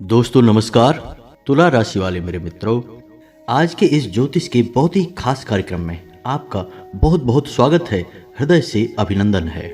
दोस्तों नमस्कार। तुला राशि वाले मेरे मित्रों, आज के इस ज्योतिष के बहुत ही खास कार्यक्रम में आपका बहुत बहुत स्वागत है। हृदय से अभिनंदन है।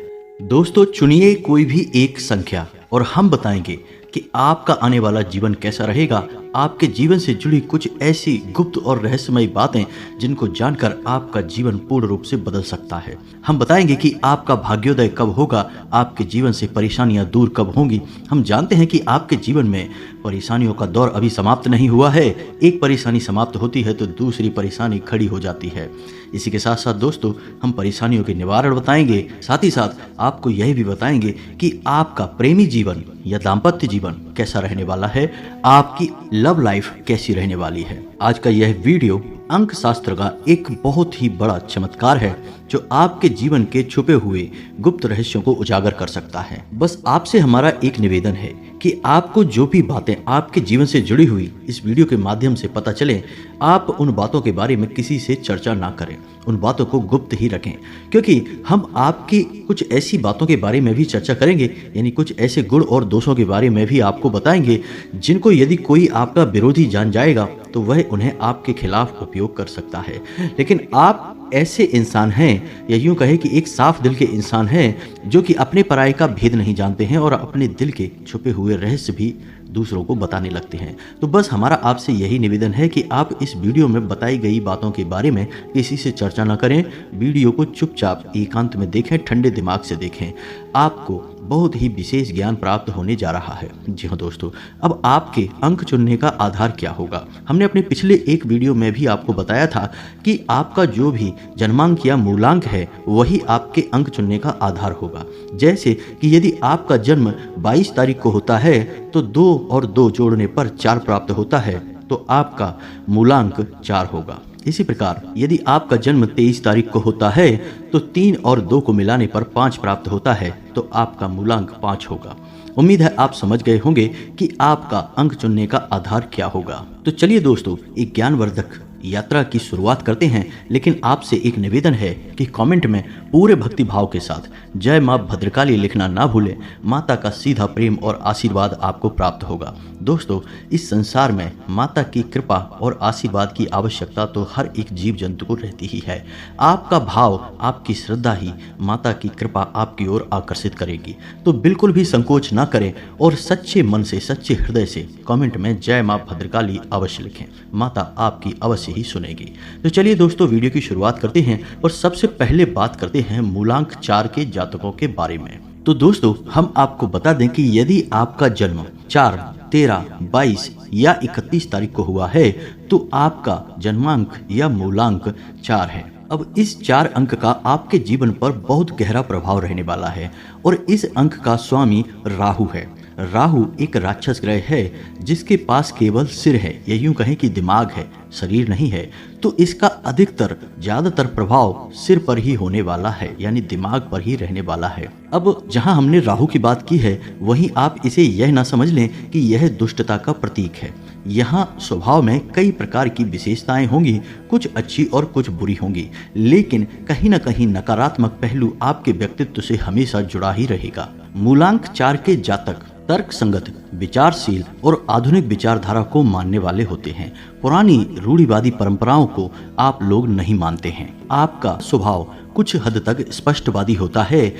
दोस्तों, चुनिए कोई भी एक संख्या और हम बताएंगे कि आपका आने वाला जीवन कैसा रहेगा। आपके जीवन से जुड़ी कुछ ऐसी गुप्त और रहस्यमयी बातें जिनको जानकर आपका जीवन पूर्ण रूप से बदल सकता है। हम बताएंगे कि आपका भाग्योदय कब होगा, आपके जीवन से परेशानियां दूर कब होंगी। हम जानते हैं कि आपके जीवन में परेशानियों का दौर अभी समाप्त नहीं हुआ है। एक परेशानी समाप्त होती है तो दूसरी परेशानी खड़ी हो जाती है। इसी के साथ साथ दोस्तों, हम परेशानियों के निवारण बताएंगे, साथ ही साथ आपको यह भी बताएंगे कि आपका प्रेमी जीवन या दाम्पत्य जीवन कैसा रहने वाला है, आपकी लव लाइफ कैसी रहने वाली है। आज का यह वीडियो अंक शास्त्र का एक बहुत ही बड़ा चमत्कार है जो आपके जीवन के छुपे हुए गुप्त रहस्यों को उजागर कर सकता है। बस आपसे हमारा एक निवेदन है कि आपको जो भी बातें आपके जीवन से जुड़ी हुई इस वीडियो के माध्यम से पता चले, आप उन बातों के बारे में किसी से चर्चा ना करें, उन बातों को गुप्त ही रखें, क्योंकि हम आपकी कुछ ऐसी बातों के बारे में भी चर्चा करेंगे, यानी कुछ ऐसे गुण और दोषों के बारे में भी आपको बताएंगे जिनको यदि कोई आपका विरोधी जान जाएगा तो वह उन्हें आपके खिलाफ उपयोग कर सकता है। लेकिन आप ऐसे इंसान हैं, या यूं कहे कि एक साफ दिल के इंसान हैं जो कि अपने पराये का भेद नहीं जानते हैं और अपने दिल के छुपे हुए रहस्य भी दूसरों को बताने लगते हैं। तो बस हमारा आपसे यही निवेदन है कि आप इस वीडियो में बताई गई बातों के बारे में किसी से चर्चा न करें। वीडियो को चुपचाप एकांत में देखें, ठंडे दिमाग से देखें। आपको बहुत ही विशेष ज्ञान प्राप्त होने जा रहा है। जी हाँ दोस्तों, अब आपके अंक चुनने का आधार क्या होगा। हमने अपने पिछले एक वीडियो में भी आपको बताया था कि आपका जो भी जन्मांक या मूलांक है वही आपके अंक चुनने का आधार होगा। जैसे कि यदि आपका जन्म 22 तारीख को होता है तो 2 और 2 जोड़ने पर 4 प्राप्त होता है, तो आपका मूलांक 4 होगा। इसी प्रकार यदि आपका जन्म 23 तारीख को होता है तो 3 और 2 को मिलाने पर 5 प्राप्त होता है, तो आपका मूलांक 5 होगा। उम्मीद है आप समझ गए होंगे कि आपका अंक चुनने का आधार क्या होगा। तो चलिए दोस्तों, एक ज्ञानवर्धक यात्रा की शुरुआत करते हैं। लेकिन आपसे एक निवेदन है कि कमेंट में पूरे भक्ति भाव के साथ जय मां भद्रकाली लिखना ना भूलें। माता का सीधा प्रेम और आशीर्वाद आपको प्राप्त होगा। दोस्तों, इस संसार में माता की कृपा और आशीर्वाद की आवश्यकता तो हर एक जीव जंतु को रहती ही है। आपका भाव, आपकी श्रद्धा ही माता की कृपा आपकी ओर आकर्षित करेगी। तो बिल्कुल भी संकोच ना करें और सच्चे मन से, सच्चे हृदय से कमेंट में जय मां भद्रकाली अवश्य लिखें। माता आपकी अवश्य ही सुनेगी। तो चलिए दोस्तों, वीडियो की शुरुआत करते हैं और सबसे पहले बात करते हैं मूलांक 4 के जातकों के बारे में। तो दोस्तों, हम आपको बता दें कि यदि आपका जन्म 4, 13, 22 या 31 तारीख को हुआ है तो आपका जन्मांक या मूलांक 4 है। अब इस 4 अंक का आपके जीवन पर बहुत गहरा प्रभाव रहने वाला है और इस अंक का स्वामी राहु है। राहु एक राक्षस ग्रह है जिसके पास केवल सिर है, या यूं कहें कि दिमाग है, शरीर नहीं है। तो इसका अधिकतर, ज्यादातर प्रभाव सिर पर ही होने वाला है, यानी दिमाग पर ही रहने वाला है। अब जहां हमने राहु की बात की है, वहीं आप इसे यह ना समझ लें कि यह दुष्टता का प्रतीक है। यहाँ स्वभाव में कई प्रकार की विशेषताएं होंगी, कुछ अच्छी और कुछ बुरी होंगी, लेकिन कहीं ना कहीं नकारात्मक पहलू आपके व्यक्तित्व से हमेशा जुड़ा ही रहेगा। मूलांक 4 के जातक तर्क संगत, विचारशील और आधुनिक विचारधारा को मानने वाले होते हैं। पुरानी रूढ़िवादी परंपराओं को आप लोग नहीं मानते हैं। आपका स्वभाव कुछ हद तक स्पष्टवादी होता है।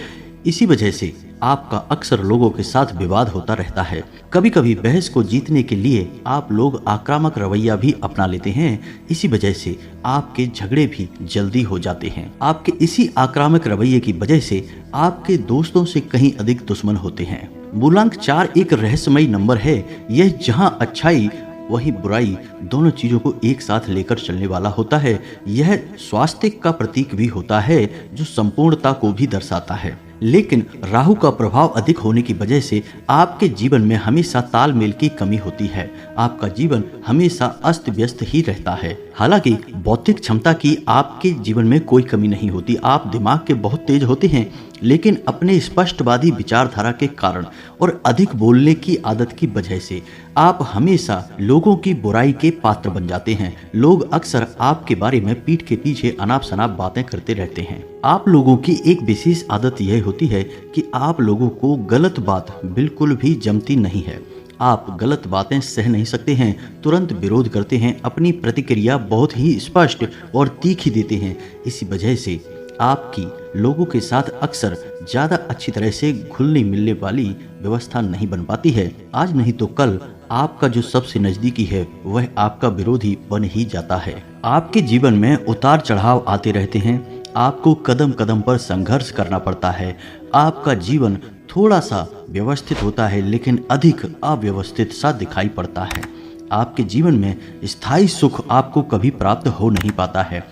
इसी वजह से आपका अक्सर लोगों के साथ विवाद होता रहता है। कभी कभी बहस को जीतने के लिए आप लोग आक्रामक रवैया भी अपना लेते हैं। इसी वजह से आपके झगड़े भी जल्दी हो जाते हैं। आपके इसी आक्रामक रवैये की वजह से आपके दोस्तों से कहीं अधिक दुश्मन होते हैं। मूलांक 4 एक रहस्यमयी नंबर है। यह जहां अच्छाई वही बुराई, दोनों चीजों को एक साथ लेकर चलने वाला होता है। यह स्वास्थ्य का प्रतीक भी होता है जो संपूर्णता को भी दर्शाता है। लेकिन राहु का प्रभाव अधिक होने की वजह से आपके जीवन में हमेशा तालमेल की कमी होती है। आपका जीवन हमेशा अस्त व्यस्त ही रहता है। हालांकि बौद्धिक क्षमता की आपके जीवन में कोई कमी नहीं होती। आप दिमाग के बहुत तेज होते हैं, लेकिन अपने स्पष्टवादी विचारधारा के कारण और अधिक बोलने की आदत की वजह से आप हमेशा लोगों की बुराई के पात्र बन जाते हैं। लोग अक्सर आपके बारे में पीठ के पीछे अनाप शनाप बातें करते रहते हैं। आप लोगों की एक विशेष आदत यह होती है कि आप लोगों को गलत बात बिल्कुल भी जमती नहीं है। आप गलत बातें सह नहीं सकते हैं, तुरंत विरोध करते हैं, अपनी प्रतिक्रिया बहुत ही स्पष्ट और तीखी देते हैं। इसी वजह से आपकी लोगों के साथ अक्सर ज़्यादा अच्छी तरह से घुलने मिलने वाली व्यवस्था नहीं बन पाती है। आज नहीं तो कल आपका जो सबसे नज़दीकी है वह आपका विरोधी बन ही जाता है। आपके जीवन में उतार चढ़ाव आते रहते हैं, आपको कदम कदम पर संघर्ष करना पड़ता है। आपका जीवन थोड़ा सा व्यवस्थित होता है लेकिन अधिक अव्यवस्थित सा दिखाई पड़ता है। आपके जीवन में स्थायी सुख आपको कभी प्राप्त हो नहीं पाता है।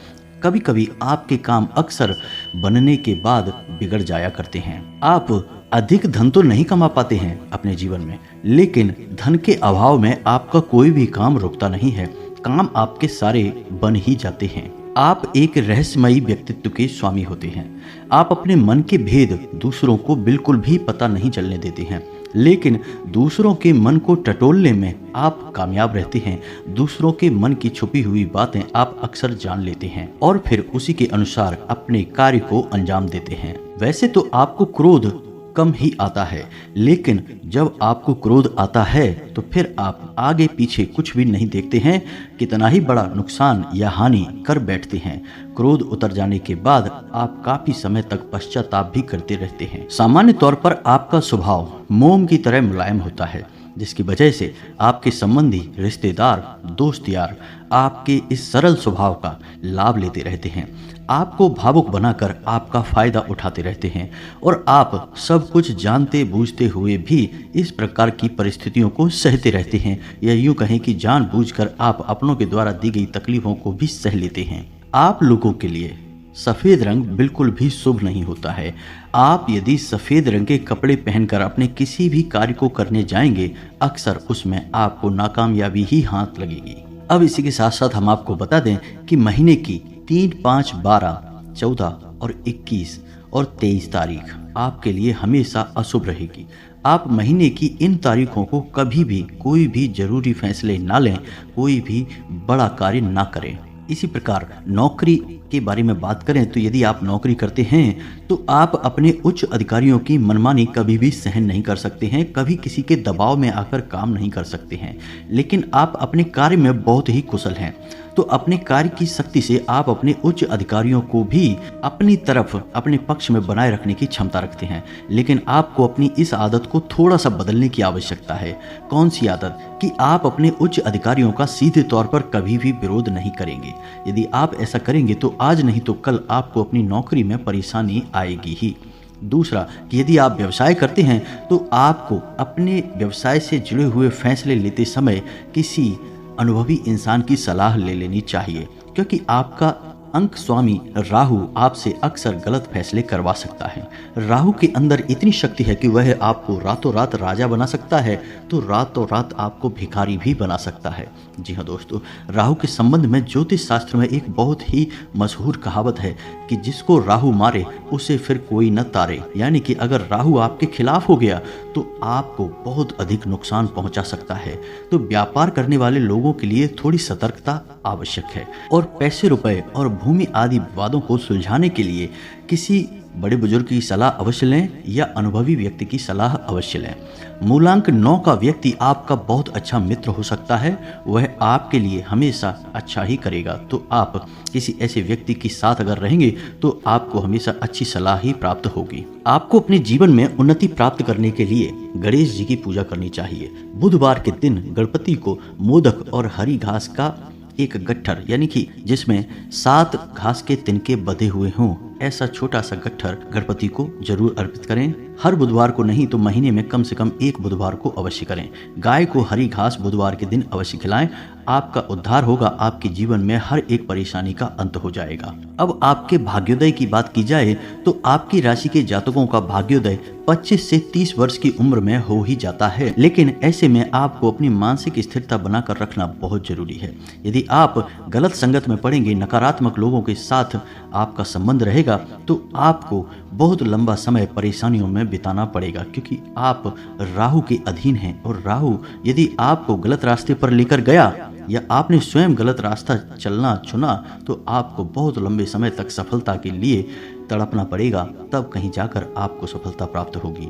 कभी कभी आपके काम अक्सर बनने के बाद बिगड़ जाया करते हैं। आप अधिक धन तो नहीं कमा पाते हैं अपने जीवन में, लेकिन धन के अभाव में आपका कोई भी काम रुकता नहीं है। काम आपके सारे बन ही जाते हैं। आप एक रहस्यमयी व्यक्तित्व के स्वामी होते हैं। आप अपने मन के भेद दूसरों को बिल्कुल भी पता नहीं चलने देते हैं, लेकिन दूसरों के मन को टटोलने में आप कामयाब रहते हैं। दूसरों के मन की छुपी हुई बातें आप अक्सर जान लेते हैं और फिर उसी के अनुसार अपने कार्य को अंजाम देते हैं। वैसे तो आपको क्रोध कम ही आता है, लेकिन जब आपको क्रोध आता है तो फिर आप आगे पीछे कुछ भी नहीं देखते हैं, कितना ही बड़ा नुकसान या हानि कर बैठते हैं। क्रोध उतर जाने के बाद आप काफी समय तक पश्चाताप भी करते रहते हैं। सामान्य तौर पर आपका स्वभाव मोम की तरह मुलायम होता है, जिसकी वजह से आपके संबंधी, रिश्तेदार, दोस्त यार आपके इस सरल स्वभाव का लाभ लेते रहते हैं। आपको भावुक बनाकर आपका फायदा उठाते रहते हैं और आप सब कुछ जानते बूझते हुए भी इस प्रकार की परिस्थितियों को सहते रहते हैं, या यूं कहें कि जानबूझकर आप अपनों के द्वारा दी गई तकलीफों को भी सह लेते हैं। आप लोगों के लिए सफ़ेद रंग बिल्कुल भी शुभ नहीं होता है। आप यदि सफ़ेद रंग के कपड़े पहनकर अपने किसी भी कार्य को करने जाएंगे, अक्सर उसमें आपको नाकामयाबी ही हाथ लगेगी। अब इसी के साथ साथ हम आपको बता दें कि महीने की 3, 5, 12, 14 और 21 और 23 तारीख आपके लिए हमेशा अशुभ रहेगी। आप महीने की इन तारीखों को कभी भी कोई भी जरूरी फैसले ना लें, कोई भी बड़ा कार्य ना करें। इसी प्रकार नौकरी के बारे में बात करें तो यदि आप नौकरी करते हैं तो आप अपने उच्च अधिकारियों की मनमानी कभी भी सहन नहीं कर सकते हैं, कभी किसी के दबाव में आकर काम नहीं कर सकते हैं। लेकिन आप अपने कार्य में बहुत ही कुशल हैं, तो अपने कार्य की शक्ति से आप अपने उच्च अधिकारियों को भी अपनी तरफ, अपने पक्ष में बनाए रखने की क्षमता रखते हैं। लेकिन आपको अपनी इस आदत को थोड़ा सा बदलने की आवश्यकता है। कौन सी आदत? कि आप अपने उच्च अधिकारियों का सीधे तौर पर कभी भी विरोध नहीं करेंगे। यदि आप ऐसा करेंगे तो आज नहीं तो कल आपको अपनी नौकरी में परेशानी आएगी ही। दूसरा, कि यदि आप व्यवसाय करते हैं तो आपको अपने व्यवसाय से जुड़े हुए फैसले लेते समय किसी अनुभवी इंसान की सलाह ले लेनी चाहिए, क्योंकि आपका अंक स्वामी राहु आपसे अक्सर गलत फैसले करवा सकता है। राहु के अंदर इतनी शक्ति है कि वह आपको रातों रात राजा बना सकता है तो रातों रात आपको भिखारी भी बना सकता है। जी हाँ दोस्तों, राहु के संबंध में ज्योतिष शास्त्र में एक बहुत ही मशहूर कहावत है कि जिसको राहु मारे उसे फिर कोई न तारे। यानी कि अगर राहु आपके खिलाफ हो गया तो आपको बहुत अधिक नुकसान पहुंचा सकता है। तो व्यापार करने वाले लोगों के लिए थोड़ी सतर्कता आवश्यक है और पैसे, रुपए और भूमि आदि विवादों को सुलझाने के लिए किसी बड़े बुजुर्ग की सलाह अवश्य लें या अनुभवी व्यक्ति की सलाह अवश्य लें। मूलांक 9 का व्यक्ति आपका बहुत अच्छा मित्र हो सकता है, वह आपके लिए हमेशा अच्छा ही करेगा। तो आप किसी ऐसे व्यक्ति के साथ अगर रहेंगे तो आपको हमेशा अच्छी सलाह ही प्राप्त होगी। आपको अपने जीवन में उन्नति प्राप्त करने के लिए गणेश जी की पूजा करनी चाहिए। बुधवार के दिन गणपति को मोदक और हरी घास का एक गट्ठर, यानी कि जिसमें 7 घास के तिनके बंधे हुए हों, ऐसा छोटा सा गट्ठर गणपति को जरूर अर्पित करें। हर बुधवार को नहीं तो महीने में कम से कम एक बुधवार को अवश्य करें। गाय को हरी घास बुधवार के दिन अवश्य खिलाएं। आपका उद्धार होगा, आपके जीवन में हर एक परेशानी का अंत हो जाएगा। अब आपके भाग्योदय की बात की जाए तो आपकी राशि के जातकों का भाग्योदय 25 से 30 वर्ष की उम्र में हो ही जाता है, लेकिन ऐसे में आपको अपनी मानसिक स्थिरता बनाकर रखना बहुत जरूरी है। यदि आप गलत संगत में पड़ेंगे, नकारात्मक लोगों के साथ आपका संबंध रहेगा तो आपको बहुत लंबा समय परेशानियों में बिताना पड़ेगा, क्योंकि आप राहु के अधीन हैं। और राहु यदि आपको गलत रास्ते पर लेकर गया या आपने स्वयं गलत रास्ता चलना चुना तो आपको बहुत लंबे समय तक सफलता के लिए तड़पना पड़ेगा, तब कहीं जाकर आपको सफलता प्राप्त होगी।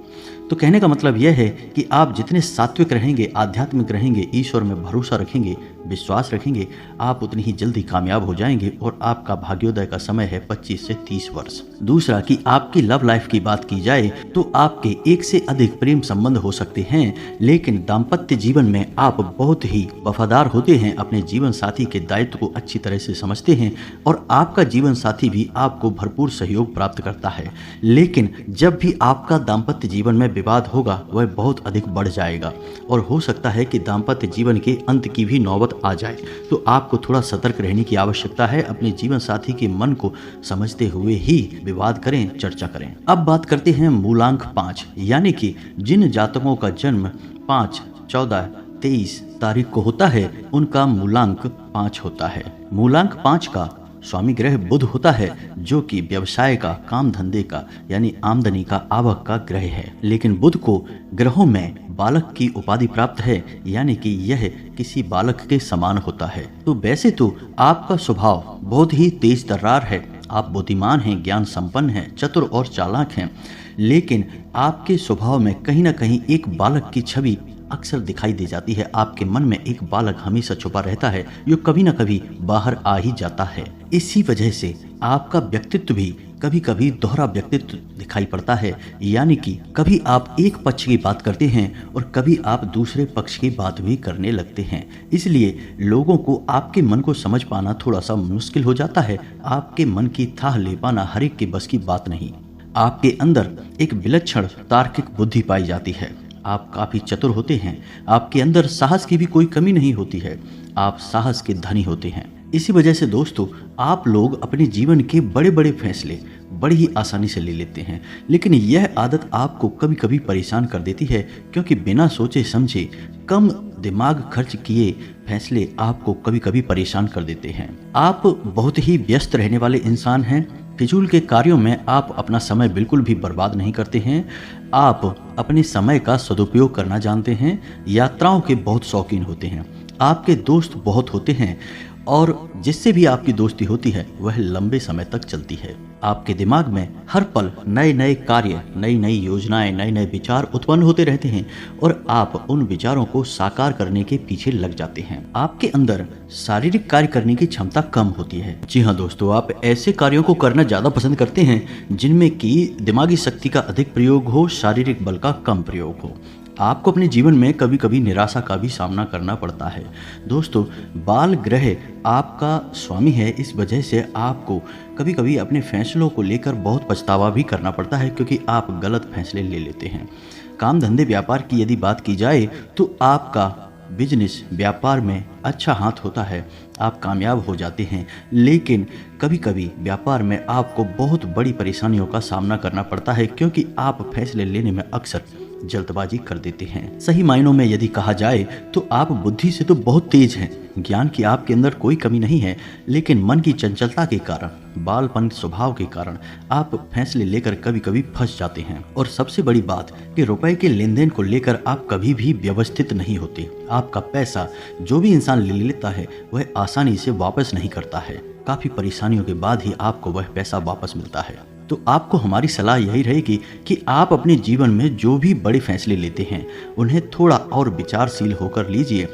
तो कहने का मतलब यह है कि आप जितने सात्विक रहेंगे, आध्यात्मिक रहेंगे, ईश्वर में भरोसा रखेंगे, विश्वास रखेंगे, आप उतनी ही जल्दी कामयाब हो जाएंगे और आपका भाग्योदय का समय है 25 से 30 वर्ष। दूसरा कि आपकी लव लाइफ की बात की जाए तो आपके एक से अधिक प्रेम संबंध हो सकते हैं, लेकिन दाम्पत्य जीवन में आप बहुत ही वफादार होते हैं, अपने जीवन साथी के दायित्व को अच्छी तरह से समझते हैं और आपका जीवन साथी भी आपको भरपूर सहयोग प्राप्त करता है। लेकिन जब भी आपका दाम्पत्य जीवन में विवाद होगा वह बहुत अधिक बढ़ जाएगा और हो सकता है कि दाम्पत्य जीवन के अंत की भी नौबत आ जाए। तो आपको थोड़ा सतर्क रहने की आवश्यकता है। अपने जीवन साथी के मन को समझते हुए ही विवाद करें, चर्चा करें। अब बात करते हैं मूलांक 5, यानी कि जिन जातकों का जन्म 5, 14, 23 तारीख को होता है उनका मूलांक 5 होता है। मूलांक 5 का स्वामी ग्रह बुध होता है, जो कि व्यवसाय का, काम धंधे का यानी आमदनी का, आवक का ग्रह है। लेकिन बुध को ग्रहों में बालक की उपाधि प्राप्त है, यानी कि यह किसी बालक के समान होता है। तो वैसे तो आपका स्वभाव बहुत ही तेज तर्रार है, आप बुद्धिमान हैं, ज्ञान संपन्न हैं, चतुर और चालाक हैं, लेकिन आपके स्वभाव में कहीं ना कहीं एक बालक की छवि अक्सर दिखाई दे जाती है। आपके मन में एक बालक हमेशा छुपा रहता है जो कभी न कभी बाहर आ ही जाता है। इसी वजह से आपका व्यक्तित्व भी कभी कभी दोहरा व्यक्तित्व दिखाई पड़ता है, यानी कि कभी आप एक पक्ष की बात करते हैं और कभी आप दूसरे पक्ष की बात भी करने लगते हैं। इसलिए लोगों को आपके मन को समझ पाना थोड़ा सा मुश्किल हो जाता है। आपके मन की थाह ले पाना हर एक के बस की बात नहीं। आपके अंदर एक विलक्षण तार्किक बुद्धि पाई जाती है। आप काफ़ी चतुर होते हैं, आपके अंदर साहस की भी कोई कमी नहीं होती है, आप साहस के धनी होते हैं। इसी वजह से दोस्तों आप लोग अपने जीवन के बड़े बड़े फैसले बड़ी ही आसानी से ले लेते हैं, लेकिन यह आदत आपको कभी कभी परेशान कर देती है, क्योंकि बिना सोचे समझे कम दिमाग खर्च किए फैसले आपको कभी कभी परेशान कर देते हैं। आप बहुत ही व्यस्त रहने वाले इंसान हैं। फिजूल के कार्यों में आप अपना समय बिल्कुल भी बर्बाद नहीं करते हैं। आप अपने समय का सदुपयोग करना जानते हैं। यात्राओं के बहुत शौकीन होते हैं। आपके दोस्त बहुत होते हैं और जिससे भी आपकी दोस्ती होती है वह लंबे समय तक चलती है। आपके दिमाग में हर पल नए नए कार्य, नई नई योजनाएं, नए नए विचार उत्पन्न होते रहते हैं और आप उन विचारों को साकार करने के पीछे लग जाते हैं। आपके अंदर शारीरिक कार्य करने की क्षमता कम होती है। जी हाँ दोस्तों, आप ऐसे कार्यों को करना ज्यादा पसंद करते हैं जिनमें कि दिमागी शक्ति का अधिक प्रयोग हो, शारीरिक बल का कम प्रयोग हो। आपको अपने जीवन में कभी कभी निराशा का भी सामना करना पड़ता है। दोस्तों बाल ग्रह आपका स्वामी है, इस वजह से आपको कभी कभी अपने फैसलों को लेकर बहुत पछतावा भी करना पड़ता है, क्योंकि आप गलत फैसले ले लेते हैं। काम धंधे व्यापार की यदि बात की जाए तो आपका बिजनेस व्यापार में अच्छा हाथ होता है, आप कामयाब हो जाते हैं, लेकिन कभी कभी व्यापार में आपको बहुत बड़ी परेशानियों का सामना करना पड़ता है, क्योंकि आप फैसले लेने में अक्सर जल्दबाजी कर देते हैं। सही मायनों में यदि कहा जाए तो आप बुद्धि से तो बहुत तेज हैं, ज्ञान की आपके अंदर कोई कमी नहीं है, लेकिन मन की चंचलता के कारण, बालपन स्वभाव के कारण आप फैसले लेकर कभी कभी फंस जाते हैं। और सबसे बड़ी बात कि रुपए के लेन देन को लेकर आप कभी भी व्यवस्थित नहीं होते। आपका पैसा जो भी इंसान ले लेता है वह आसानी से वापस नहीं करता है। काफी परेशानियों के बाद ही आपको वह पैसा वापस मिलता है। तो आपको हमारी सलाह यही रहेगी कि आप अपने जीवन में जो भी बड़े फैसले लेते हैं उन्हें थोड़ा और विचारशील होकर लीजिए।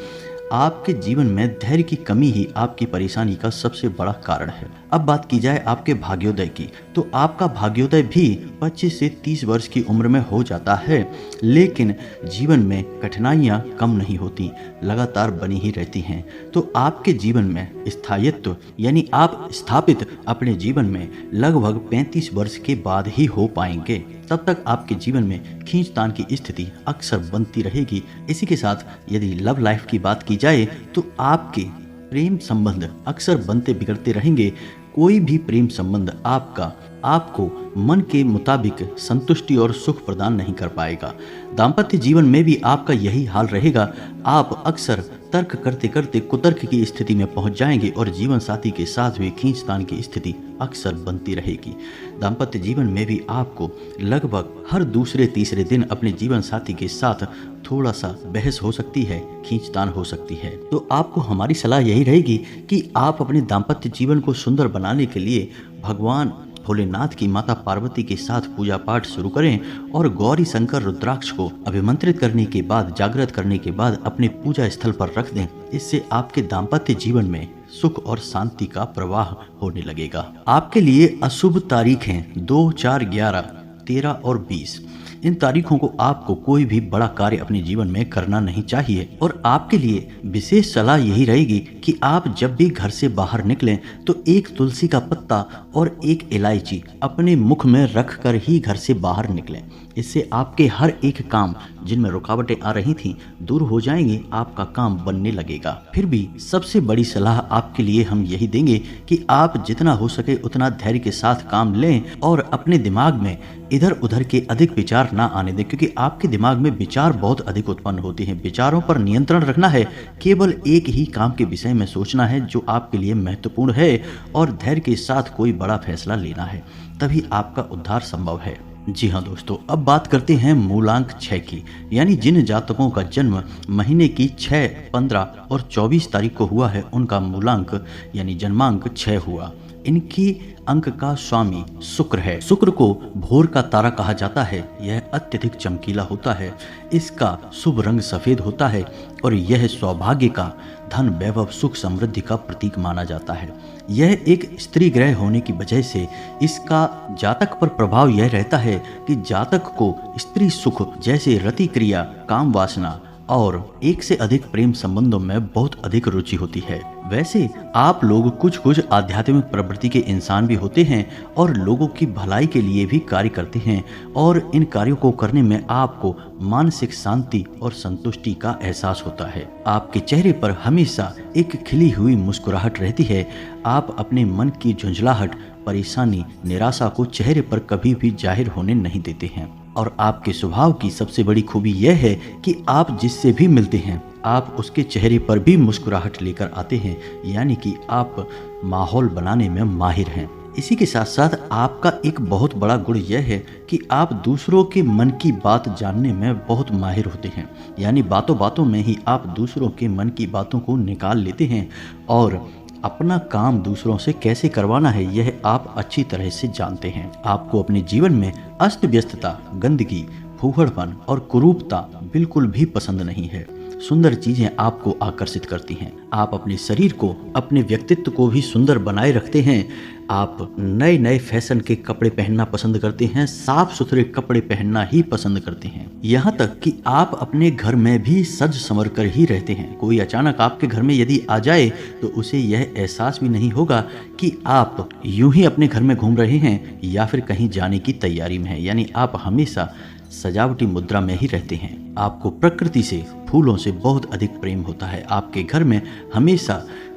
आपके जीवन में धैर्य की कमी ही आपकी परेशानी का सबसे बड़ा कारण है। अब बात की जाए आपके भाग्योदय की, तो आपका भाग्योदय भी 25 से 30 वर्ष की उम्र में हो जाता है, लेकिन जीवन में कठिनाइयाँ कम नहीं होती, लगातार बनी ही रहती हैं। तो आपके जीवन में स्थायित्व यानी आप स्थापित अपने जीवन में लगभग 35 वर्ष के बाद ही हो पाएंगे। तब तक आपके जीवन में खींचतान की स्थिति अक्सर बनती रहेगी। इसी के साथ यदि लव लाइफ की बात की जाए तो आपके प्रेम संबंध अक्सर बनते बिगड़ते रहेंगे। कोई भी प्रेम संबंध आपको मन के मुताबिक संतुष्टि और सुख प्रदान नहीं कर पाएगा। दाम्पत्य जीवन में भी आपका यही हाल रहेगा। आप अक्सर तर्क करते करते कुतर्क की स्थिति में पहुंच जाएंगे और जीवन साथी के साथ भी खींचतान की स्थिति अक्सर बनती रहेगी। दाम्पत्य जीवन में भी आपको लगभग हर दूसरे तीसरे दिन अपने जीवन साथी के साथ थोड़ा सा बहस हो सकती है, खींचतान हो सकती है। तो आपको हमारी सलाह यही रहेगी कि आप अपने दाम्पत्य जीवन को सुंदर बनाने के लिए भगवान भोलेनाथ की माता पार्वती के साथ पूजा पाठ शुरू करें और गौरी शंकर रुद्राक्ष को अभिमंत्रित करने के बाद, जागृत करने के बाद अपने पूजा स्थल पर रख दें। इससे आपके दाम्पत्य जीवन में सुख और शांति का प्रवाह होने लगेगा। आपके लिए अशुभ तारीख हैं 2, 4, 11, 13 और 20। इन तारीखों को आपको कोई भी बड़ा कार्य अपने जीवन में करना नहीं चाहिए और आपके लिए विशेष सलाह यही रहेगी कि आप जब भी घर से बाहर निकलें तो एक तुलसी का पत्ता और एक इलायची अपने मुख में रख कर ही घर से बाहर निकलें। इससे आपके हर एक काम जिनमें रुकावटें आ रही थीं दूर हो जाएंगी, आपका काम बनने लगेगा। फिर भी सबसे बड़ी सलाह आपके लिए हम यही देंगे कि आप जितना हो सके उतना धैर्य के साथ काम लें और अपने दिमाग में इधर उधर के अधिक विचार ना आने दें, क्योंकि आपके दिमाग में विचार बहुत अधिक उत्पन्न होते हैं। विचारों पर नियंत्रण रखना है, केवल एक ही काम के विषय में सोचना है जो आपके लिए महत्वपूर्ण है और धैर्य के साथ कोई बड़ा फैसला लेना है, तभी आपका उद्धार संभव है। जी हाँ दोस्तों, अब बात करते हैं मूलांक 6 की, यानी जिन जातकों का जन्म महीने की 6, 15 और 24 तारीख को हुआ है उनका मूलांक यानी जन्मांक 6 हुआ। इनकी अंक का स्वामी शुक्र है। शुक्र को भोर का तारा कहा जाता है। यह अत्यधिक चमकीला होता है, इसका शुभ रंग सफेद होता है और यह सौभाग्य का, धन, वैभव, सुख, समृद्धि का प्रतीक माना जाता है। यह एक स्त्री ग्रह होने की वजह से इसका जातक पर प्रभाव यह रहता है कि जातक को स्त्री सुख जैसे रति क्रिया, काम वासना और एक से अधिक प्रेम संबंधों में बहुत अधिक रुचि होती है। वैसे आप लोग कुछ आध्यात्मिक प्रवृत्ति के इंसान भी होते हैं और लोगों की भलाई के लिए भी कार्य करते हैं और इन कार्यों को करने में आपको मानसिक शांति और संतुष्टि का एहसास होता है। आपके चेहरे पर हमेशा एक खिली हुई मुस्कुराहट रहती है। आप अपने मन की झुंझलाहट, परेशानी, निराशा को चेहरे पर कभी भी जाहिर होने नहीं देते हैं और आपके स्वभाव की सबसे बड़ी खूबी यह है कि आप जिससे भी मिलते हैं आप उसके चेहरे पर भी मुस्कुराहट लेकर आते हैं, यानी कि आप माहौल बनाने में माहिर हैं। इसी के साथ साथ आपका एक बहुत बड़ा गुण यह है कि आप दूसरों के मन की बात जानने में बहुत माहिर होते हैं, यानी बातों बातों में ही आप दूसरों के मन की बातों को निकाल लेते हैं और अपना काम दूसरों से कैसे करवाना है यह आप अच्छी तरह से जानते हैं। आपको अपने जीवन में अस्त व्यस्तता, गंदगी, फूहड़पन और कुरूपता बिल्कुल भी पसंद नहीं है। सुंदर चीजें आपको आकर्षित करती हैं। आप अपने शरीर को, अपने व्यक्तित्व को भी सुंदर बनाए रखते हैं। आप नए नए फैशन के कपड़े पहनना पसंद करते हैं, साफ सुथरे कपड़े पहनना ही पसंद करते हैं। यहाँ तक कि आप अपने घर में भी सज संवर कर ही रहते हैं। कोई अचानक आपके घर में यदि आ जाए तो उसे यह एहसास भी नहीं होगा कि आप यूं ही अपने घर में घूम रहे हैं या फिर कहीं जाने की तैयारी में है, यानी आप हमेशा सजावटी मुद्रा में ही रहते हैं। आपको प्रकृति से, फूलों से बहुत अधिक प्रेम होता है। आपके घर में हमेशा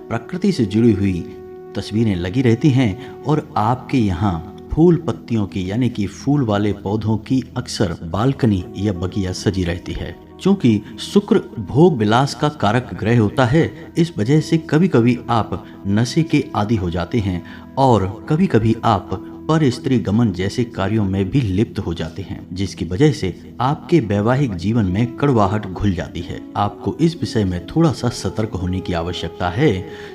प्रकृति से जुड़ी हुई तस्वीरें लगी रहती हैं और आपके यहाँ फूल पत्तियों की यानी कि फूल वाले पौधों की अक्सर बालकनी या बगिया सजी रहती है। क्योंकि शुक्र भोग विलास का कारक ग्रह होता है, इस वजह से कभी कभी आप नशे के आदी हो जाते हैं और कभी कभी आप पर स्त्री गमन जैसे कार्यों में भी लिप्त हो जाते हैं, जिसकी वजह से आपके वैवाहिक जीवन में कड़वाहट घुल जाती है। आपको इस विषय में थोड़ा सा सतर्क होने की आवश्यकता है,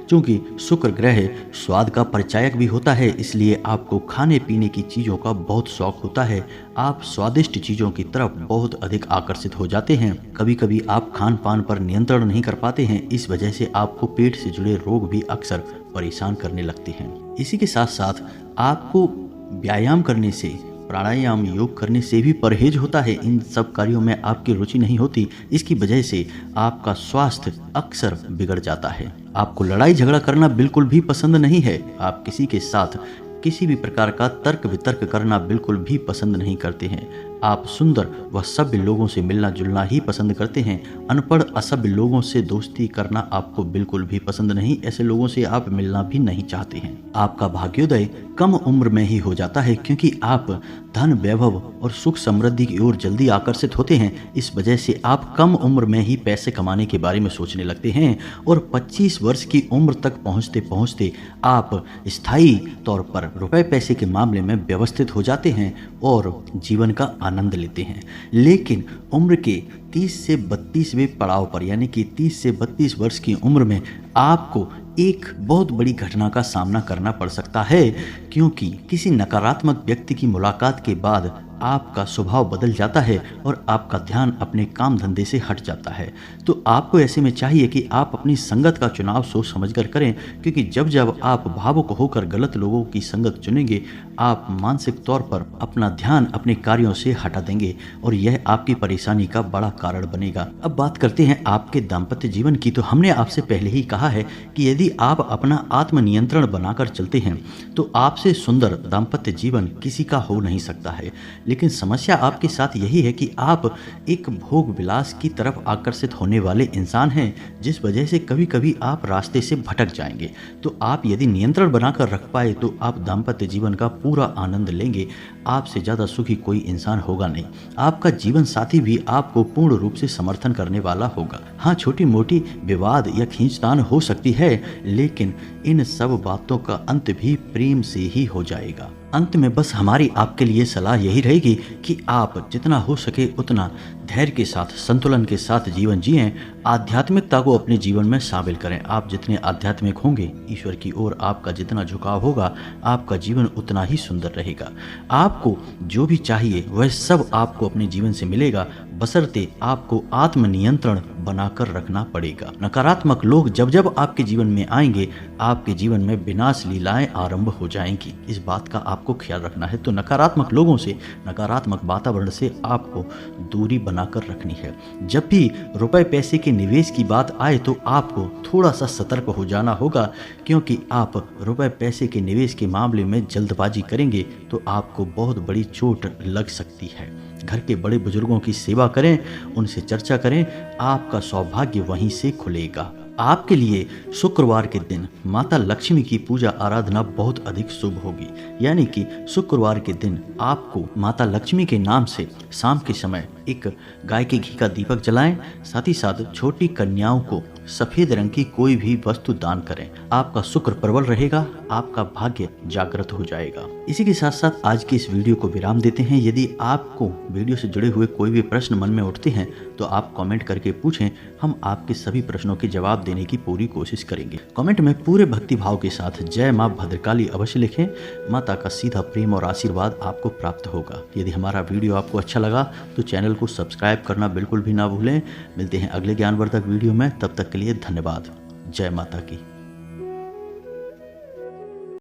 क्योंकि शुक्र ग्रह स्वाद का परिचायक भी होता है, इसलिए आपको खाने पीने की चीजों का बहुत शौक होता है। आप स्वादिष्ट चीजों की तरफ बहुत अधिक आकर्षित हो जाते हैं। कभी कभी आप खान पान पर नियंत्रण नहीं कर पाते हैं, इस वजह से आपको पेट से जुड़े रोग भी अक्सर परेशान करने लगते हैं। इसी के साथ साथ आपको व्यायाम करने से, प्राणायाम, योग करने से भी परहेज होता है। इन सब कार्यों में आपकी रुचि नहीं होती, इसकी वजह से आपका स्वास्थ्य अक्सर बिगड़ जाता है। आपको लड़ाई झगड़ा करना बिल्कुल भी पसंद नहीं है। आप किसी के साथ किसी भी प्रकार का तर्क वितर्क करना बिल्कुल भी पसंद नहीं करते हैं। आप सुंदर व सभ्य लोगों से मिलना जुलना ही पसंद करते हैं। अनपढ़ असभ्य लोगों से दोस्ती करना आपको बिल्कुल भी पसंद नहीं, ऐसे लोगों से आप मिलना भी नहीं चाहते हैं। आपका भाग्योदय कम उम्र में ही हो जाता है, क्योंकि आप धन, वैभव और सुख समृद्धि की ओर जल्दी आकर्षित होते हैं। इस वजह से आप कम उम्र में ही पैसे कमाने के बारे में सोचने लगते हैं और 25 वर्ष की उम्र तक पहुंचते पहुंचते आप स्थायी तौर पर रुपए पैसे के मामले में व्यवस्थित हो जाते हैं और जीवन का आनंद लेते हैं। लेकिन उम्र के 30 से 32वें पड़ाव पर यानी कि 30 से 32 वर्ष की उम्र में आपको एक बहुत बड़ी घटना का सामना करना पड़ सकता है, क्योंकि किसी नकारात्मक व्यक्ति की मुलाकात के बाद आपका स्वभाव बदल जाता है और आपका ध्यान अपने काम धंधे से हट जाता है। तो आपको ऐसे में चाहिए कि आप अपनी संगत का चुनाव सोच समझकर करें, क्योंकि जब जब आप भावुक होकर गलत लोगों की संगत चुनेंगे, आप मानसिक तौर पर अपना ध्यान अपने कार्यों से हटा देंगे और यह आपकी परेशानी का बड़ा कारण बनेगा। अब बात करते हैं आपके दाम्पत्य जीवन की। तो हमने आपसे पहले ही कहा है कि यदि आप अपना आत्मनियंत्रण बनाकर चलते हैं तो आपसे सुंदर दाम्पत्य जीवन किसी का हो नहीं सकता है। लेकिन समस्या आपके साथ यही है कि आप एक भोग विलास की तरफ आकर्षित होने वाले इंसान हैं, जिस वजह से कभी कभी आप रास्ते से भटक जाएंगे। तो आप यदि नियंत्रण बनाकर रख पाए तो आप दाम्पत्य जीवन का पूरा आनंद लेंगे। आपसे ज़्यादा सुखी कोई इंसान होगा नहीं। आपका जीवन साथी भी आपको पूर्ण रूप से समर्थन करने वाला होगा। हाँ, छोटी मोटी विवाद या खींचतान हो सकती है, लेकिन इन सब बातों का अंत भी प्रेम से ही हो जाएगा। अंत में बस हमारी आपके लिए सलाह यही रहेगी कि आप जितना हो सके उतना धैर्य के साथ, संतुलन के साथ जीवन जिएं। आध्यात्मिकता को अपने जीवन में शामिल करें। आप जितने आध्यात्मिक होंगे, ईश्वर की ओर आपका जितना झुकाव होगा, आपका जीवन उतना ही सुंदर रहेगा। आपको जो भी चाहिए वह सब आपको अपने जीवन से मिलेगा, बशर्ते आपको आत्मनियंत्रण बनाकर रखना पड़ेगा। नकारात्मक लोग जब जब आपके जीवन में आएंगे, आपके जीवन में विनाश लीलाएं आरंभ हो जाएंगी। इस बात का आपको ख्याल रखना है। तो नकारात्मक लोगों से, नकारात्मक वातावरण से आपको दूरी बनाकर रखनी है। जब भी रुपए पैसे के निवेश की बात आए तो आपको थोड़ा सा सतर्क हो जाना होगा, क्योंकि आप रुपए पैसे के निवेश के मामले में जल्दबाजी करेंगे तो आपको बहुत बड़ी चोट लग सकती है। घर के बड़े बुजुर्गों की सेवा करें, उनसे चर्चा करें, आपका सौभाग्य वहीं से खुलेगा। आपके लिए शुक्रवार के दिन माता लक्ष्मी की पूजा आराधना बहुत अधिक शुभ होगी। यानी कि शुक्रवार के दिन आपको माता लक्ष्मी के नाम से शाम के समय एक गाय के घी का दीपक जलाएं। साथ ही साथ छोटी कन्याओं को सफेद रंग की कोई भी वस्तु दान करें। आपका शुक्र प्रबल रहेगा, आपका भाग्य जागृत हो जाएगा। इसी के साथ साथ आज की इस वीडियो को विराम देते हैं। यदि आपको वीडियो से जुड़े हुए कोई भी प्रश्न मन में उठते हैं तो आप कमेंट करके पूछें, हम आपके सभी प्रश्नों के जवाब देने की पूरी कोशिश करेंगे। कमेंट में पूरे भक्ति भाव के साथ जय मां भद्रकाली अवश्य लिखें। माता का सीधा प्रेम और आशीर्वाद आपको प्राप्त होगा। यदि हमारा वीडियो आपको अच्छा लगा तो चैनल को सब्सक्राइब करना बिल्कुल भी ना भूलें। मिलते हैं अगले ज्ञानवर्धक वीडियो में, तब तक के लिए धन्यवाद। जय माता की।